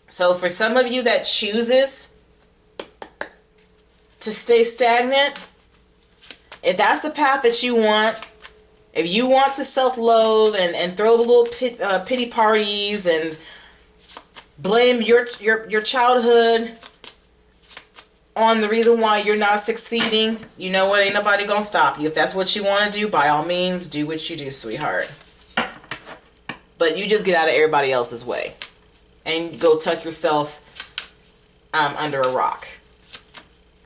So for some of you that chooses to stay stagnant, if that's the path that you want, if you want to self-loathe and throw the little pity parties and blame your childhood on the reason why you're not succeeding, you know what? Ain't nobody gonna stop you. If that's what you want to do, by all means, do what you do, sweetheart. But you just get out of everybody else's way and go tuck yourself under a rock.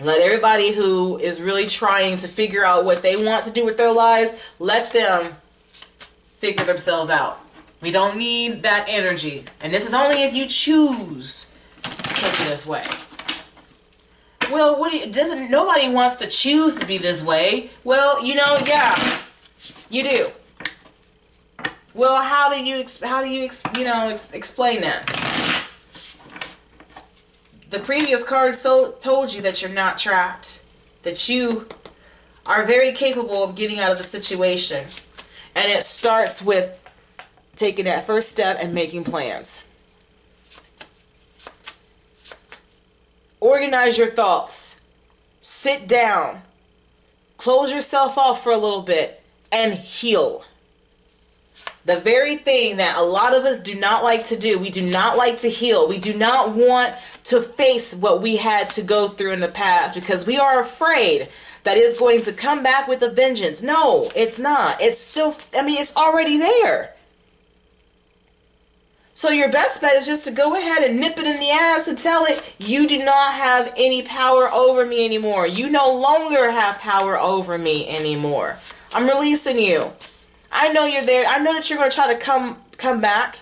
Let everybody who is really trying to figure out what they want to do with their lives, let them figure themselves out. We don't need that energy. And this is only if you choose to take it this way. Well, nobody wants to choose to be this way. Well, you know, yeah, you do. Well, how do you explain that? The previous card told you that you're not trapped, that you are very capable of getting out of the situation. And it starts with taking that first step and making plans. Organize your thoughts. Sit down. Close yourself off for a little bit and heal. The very thing that a lot of us do not like to do. We do not like to heal. We do not want to face what we had to go through in the past because we are afraid that it's going to come back with a vengeance. No, it's not. It's still, it's already there. So your best bet is just to go ahead and nip it in the ass and tell it, you do not have any power over me anymore. You no longer have power over me anymore. I'm releasing you. I know you're there. I know that you're going to try to come back.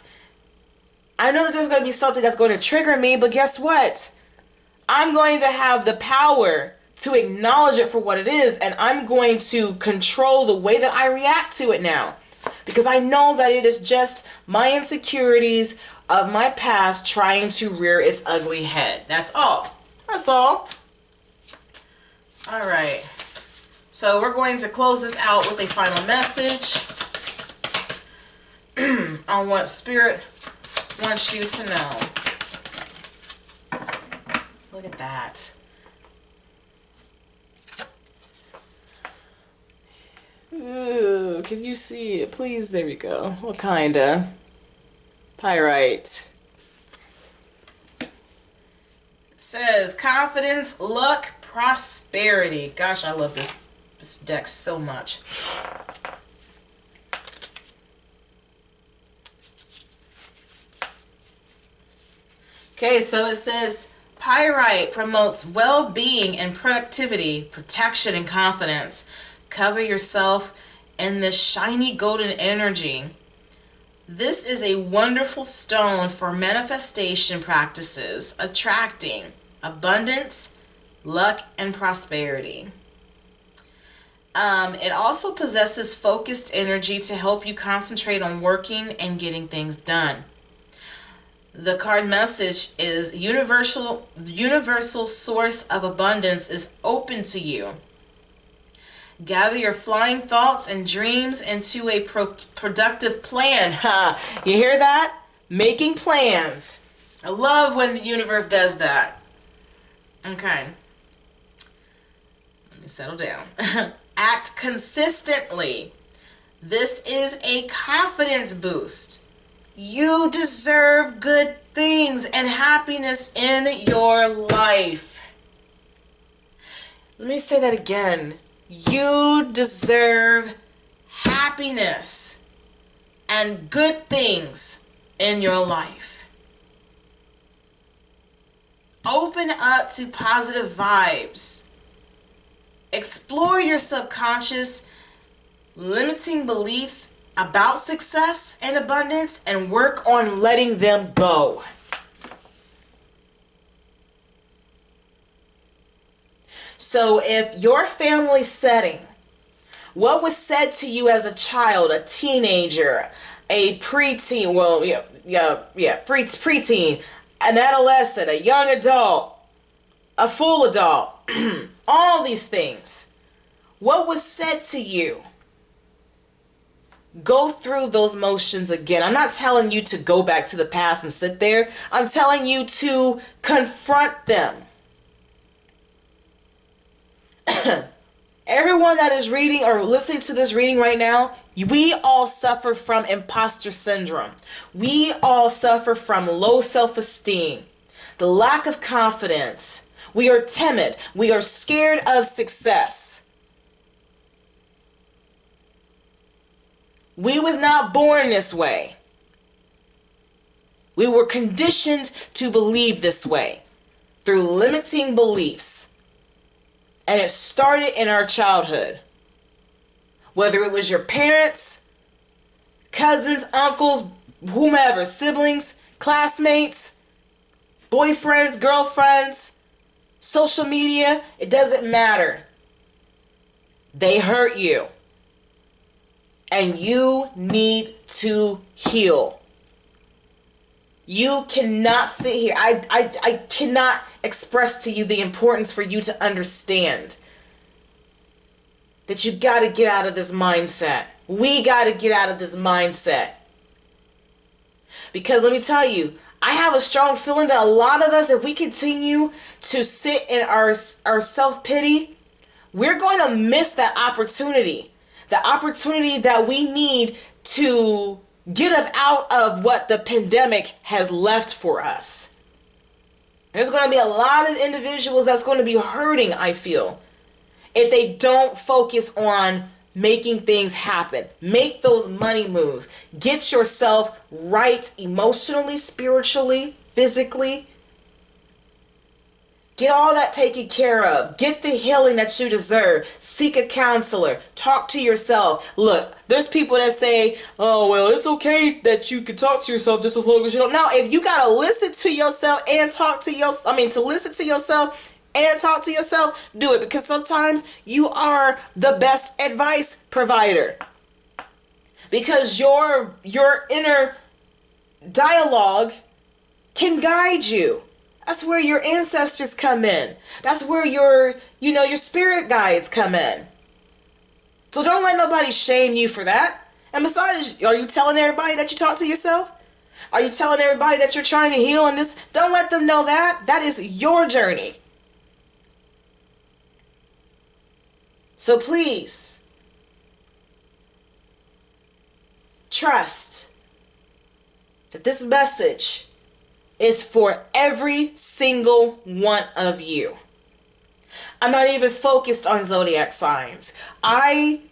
I know that there's going to be something that's going to trigger me, but guess what? I'm going to have the power to acknowledge it for what it is, and I'm going to control the way that I react to it now. Because I know that it is just my insecurities of my past trying to rear its ugly head. That's all. That's all. All right. So we're going to close this out with a final message on what Spirit wants you to know. Look at that. Ooh, can you see it? Please, there we go. What kinda? Pyrite. It says confidence, luck, prosperity. Gosh, I love this deck so much. Okay, so it says Pyrite promotes well-being and productivity, protection and confidence. Cover yourself in this shiny golden energy. This is a wonderful stone for manifestation practices, attracting abundance, luck, and prosperity. It also possesses focused energy to help you concentrate on working and getting things done. The card message is the universal source of abundance is open to you. Gather your flying thoughts and dreams into a productive plan. You hear that? Making plans. I love when the universe does that. Okay. Let me settle down. Act consistently. This is a confidence boost. You deserve good things and happiness in your life. Let me say that again. You deserve happiness and good things in your life. Open up to positive vibes. Explore your subconscious limiting beliefs about success and abundance and work on letting them go. So if your family setting, what was said to you as a child, a teenager, a preteen, preteen, an adolescent, a young adult, a full adult, all these things, what was said to you? Go through those motions again. I'm not telling you to go back to the past and sit there. I'm telling you to confront them. Everyone that is reading or listening to this reading right now, we all suffer from imposter syndrome. We all suffer from low self-esteem, the lack of confidence. We are timid. We are scared of success. We was not born this way. We were conditioned to believe this way through limiting beliefs. And it started in our childhood. Whether it was your parents, cousins, uncles, whomever, siblings, classmates, boyfriends, girlfriends, social media, it doesn't matter. They hurt you. And you need to heal. You cannot sit here. I cannot express to you the importance for you to understand that you got to get out of this mindset. We got to get out of this mindset. Because let me tell you, I have a strong feeling that a lot of us, if we continue to sit in our self-pity, we're going to miss that opportunity. The opportunity that we need to get up out of what the pandemic has left for us. There's going to be a lot of individuals that's going to be hurting, I feel, if they don't focus on making things happen. Make those money moves. Get yourself right emotionally, spiritually, physically. Get all that taken care of. Get the healing that you deserve. Seek a counselor. Talk to yourself. Look, there's people that say, oh, well, it's okay that you can talk to yourself just as long as you don't. No, if you got to listen to yourself and talk to yourself, to listen to yourself and talk to yourself, do it. Because sometimes you are the best advice provider. Because your inner dialogue can guide you. That's where your ancestors come in. That's where your spirit guides come in. So don't let nobody shame you for that. And besides, are you telling everybody that you talk to yourself? Are you telling everybody that you're trying to heal in this? Don't let them know that. That is your journey. So please, trust that this message is for every single one of you. I'm not even focused on zodiac signs. I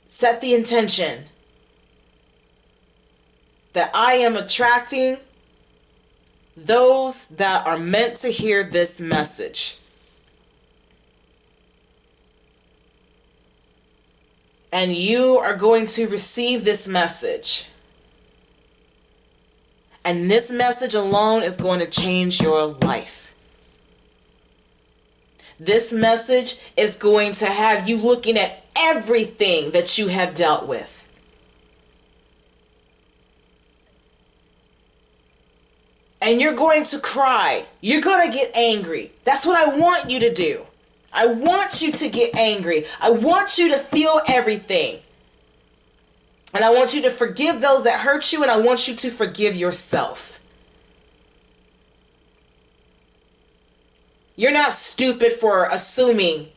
set the intention that I am attracting those that are meant to hear this message. And you are going to receive this message. And this message alone is going to change your life. This message is going to have you looking at everything that you have dealt with. And you're going to cry. You're going to get angry. That's what I want you to do. I want you to get angry. I want you to feel everything. And I want you to forgive those that hurt you, and I want you to forgive yourself. You're not stupid for assuming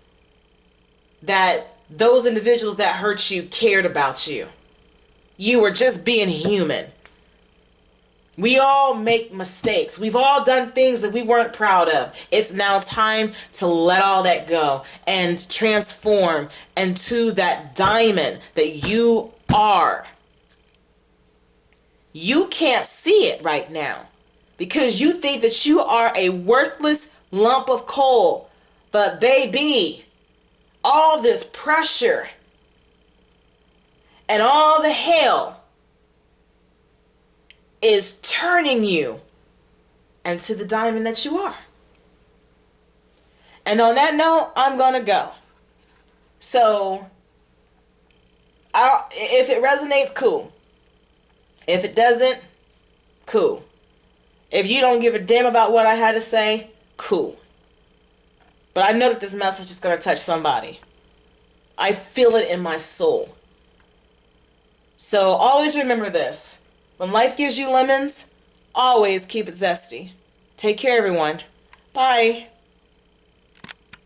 that those individuals that hurt you cared about you. You were just being human. We all make mistakes. We've all done things that we weren't proud of. It's now time to let all that go and transform into that diamond that you are. You can't see it right now because you think that you are a worthless lump of coal. But baby, all this pressure and all the hell is turning you into the diamond that you are. And on that note, I'm gonna go. So if it resonates, cool. If it doesn't, cool. If you don't give a damn about what I had to say, cool. But I know that this message is going to touch somebody. I feel it in my soul. So always remember this. When life gives you lemons, always keep it zesty. Take care, everyone. Bye.